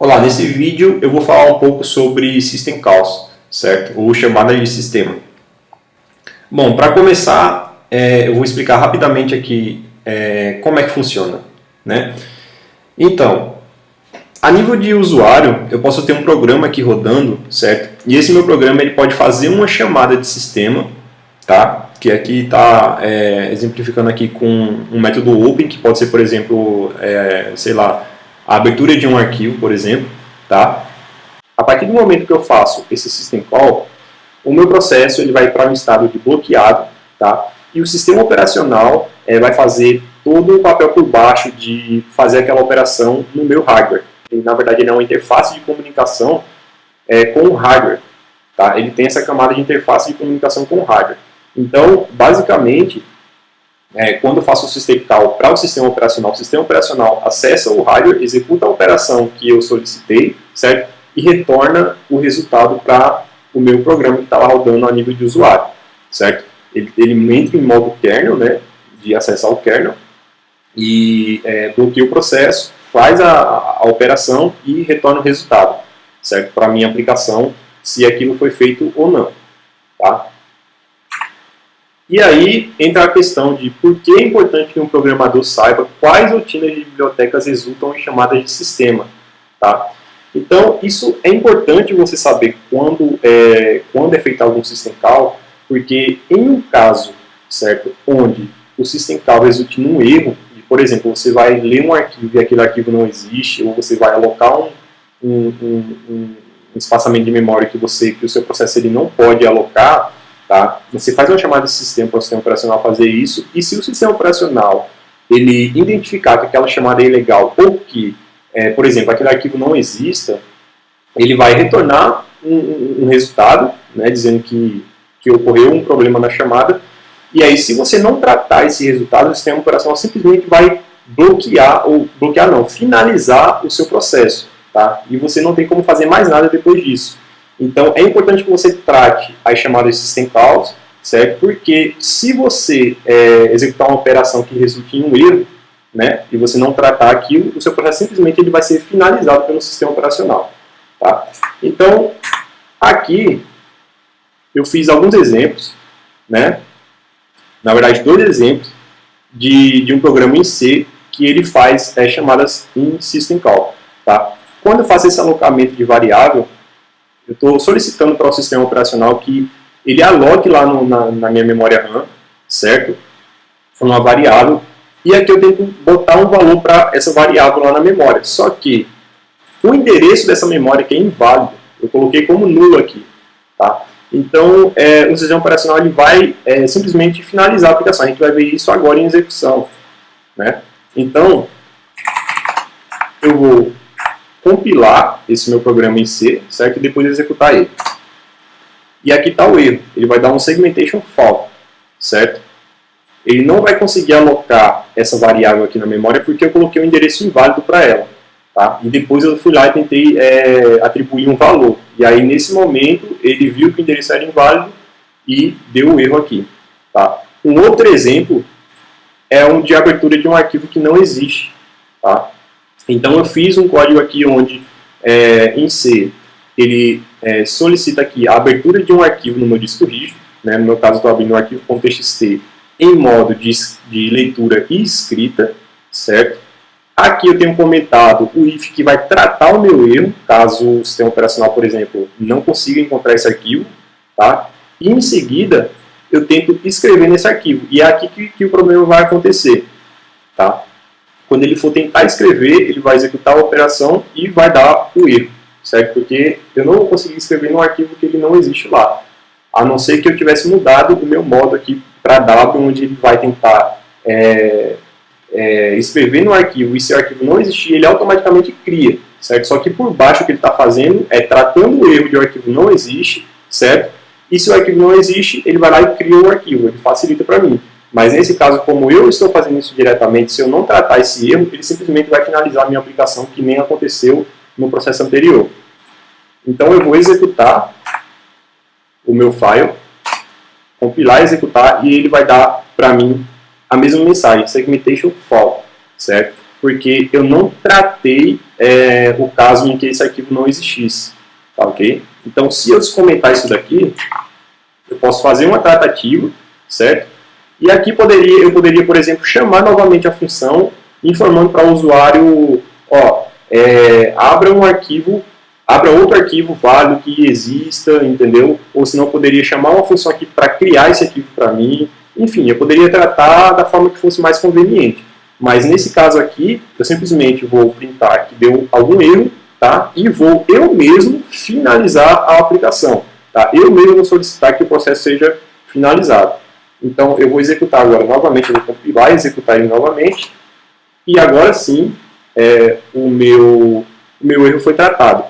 Olá, nesse vídeo eu vou falar um pouco sobre System Calls, certo? Ou chamada de sistema. Bom, para começar, eu vou explicar rapidamente aqui como é que funciona, né? Então, a nível de usuário, eu posso ter um programa aqui rodando, certo? E esse meu programa ele pode fazer uma chamada de sistema, tá? Que aqui está exemplificando aqui com um método open, que pode ser, por exemplo, sei lá, a abertura de um arquivo, por exemplo, tá? A partir do momento que eu faço esse system call, o meu processo ele vai para um estado de bloqueado, tá? E o sistema operacional vai fazer todo o papel por baixo de fazer aquela operação no meu hardware. E, na verdade, ele é uma interface de comunicação com o hardware, tá? Ele tem essa camada de interface de comunicação com o hardware. Então, basicamente, quando eu faço o system call para o sistema operacional acessa o hardware, executa a operação que eu solicitei, certo? E retorna o resultado para o meu programa que está lá rodando a nível de usuário, certo? Ele entra em modo kernel, né, de acessar o kernel, e bloqueia o processo, faz a operação e retorna o resultado, certo? Para a minha aplicação, se aquilo foi feito ou não, tá? E aí entra a questão de por que é importante que um programador saiba quais rotinas de bibliotecas resultam em chamadas de sistema. Tá? Então, isso é importante você saber quando é feito algum system call, porque em um caso, certo, onde o system call resulte num erro, por exemplo, você vai ler um arquivo e aquele arquivo não existe, ou você vai alocar um espaçamento de memória que o seu processo ele não pode alocar. Tá? Você faz uma chamada de sistema para o sistema operacional fazer isso, e se o sistema operacional ele identificar que aquela chamada é ilegal ou que, por exemplo, aquele arquivo não exista, ele vai retornar um resultado, né, dizendo que ocorreu um problema na chamada, e aí se você não tratar esse resultado, o sistema operacional simplesmente vai finalizar o seu processo, tá? E você não tem como fazer mais nada depois disso. Então, é importante que você trate as chamadas de system calls, certo? Porque se você executar uma operação que resulte em um erro, né, e você não tratar aquilo, o seu processo simplesmente ele vai ser finalizado pelo sistema operacional. Tá? Então, aqui, eu fiz alguns exemplos, né? Na verdade, 2 exemplos de um programa em C que ele faz chamadas em system call. Tá? Quando eu faço esse alocamento de variável, eu estou solicitando para o sistema operacional que ele aloque lá na minha memória RAM, certo? Uma variável. E aqui eu tenho que botar um valor para essa variável lá na memória. Só que o endereço dessa memória que é inválido, eu coloquei como nulo aqui. Tá? Então, o sistema operacional ele vai simplesmente finalizar a aplicação. A gente vai ver isso agora em execução. Né? Então, eu vou compilar esse meu programa em C, certo? E depois executar ele. E aqui está o erro. Ele vai dar um segmentation fault, certo? Ele não vai conseguir alocar essa variável aqui na memória porque eu coloquei um endereço inválido para ela. Tá? E depois eu fui lá e tentei atribuir um valor. E aí, nesse momento, ele viu que o endereço era inválido e deu o erro aqui. Tá? Um outro exemplo é um de abertura de um arquivo que não existe. Tá? Então, eu fiz um código aqui onde, em C, ele solicita aqui a abertura de um arquivo no meu disco rígido. Né? No meu caso, estou abrindo um arquivo .txt em modo de leitura e escrita. Certo? Aqui eu tenho comentado o if que vai tratar o meu erro, caso o sistema operacional, por exemplo, não consiga encontrar esse arquivo. Tá? E, em seguida, eu tento escrever nesse arquivo. E é aqui que o problema vai acontecer. Tá? Quando ele for tentar escrever, ele vai executar a operação e vai dar o erro, certo? Porque eu não vou conseguir escrever num arquivo que ele não existe lá. A não ser que eu tivesse mudado o meu modo aqui para W, onde ele vai tentar escrever no arquivo, e se o arquivo não existir, ele automaticamente cria, certo? Só que por baixo o que ele está fazendo é tratando o erro de um arquivo não existe, certo? E se o arquivo não existe, ele vai lá e cria um arquivo, ele facilita para mim. Mas nesse caso, como eu estou fazendo isso diretamente, se eu não tratar esse erro, ele simplesmente vai finalizar a minha aplicação, que nem aconteceu no processo anterior. Então eu vou executar o meu file, compilar e executar, e ele vai dar para mim a mesma mensagem, segmentation fault, certo? porque eu não tratei o caso em que esse arquivo não existisse, tá ok? Então, se eu descomentar isso daqui, eu posso fazer uma tratativa, certo? E aqui eu poderia, por exemplo, chamar novamente a função, informando para o usuário, ó, abra outro arquivo válido que exista, entendeu? Ou senão eu poderia chamar uma função aqui para criar esse arquivo para mim. Enfim, eu poderia tratar da forma que fosse mais conveniente. Mas nesse caso aqui, eu simplesmente vou printar que deu algum erro, tá? E vou eu mesmo finalizar a aplicação. Tá? Eu mesmo vou solicitar que o processo seja finalizado. Então eu vou executar agora novamente, eu vou compilar e executar ele novamente. E agora sim, o meu erro foi tratado.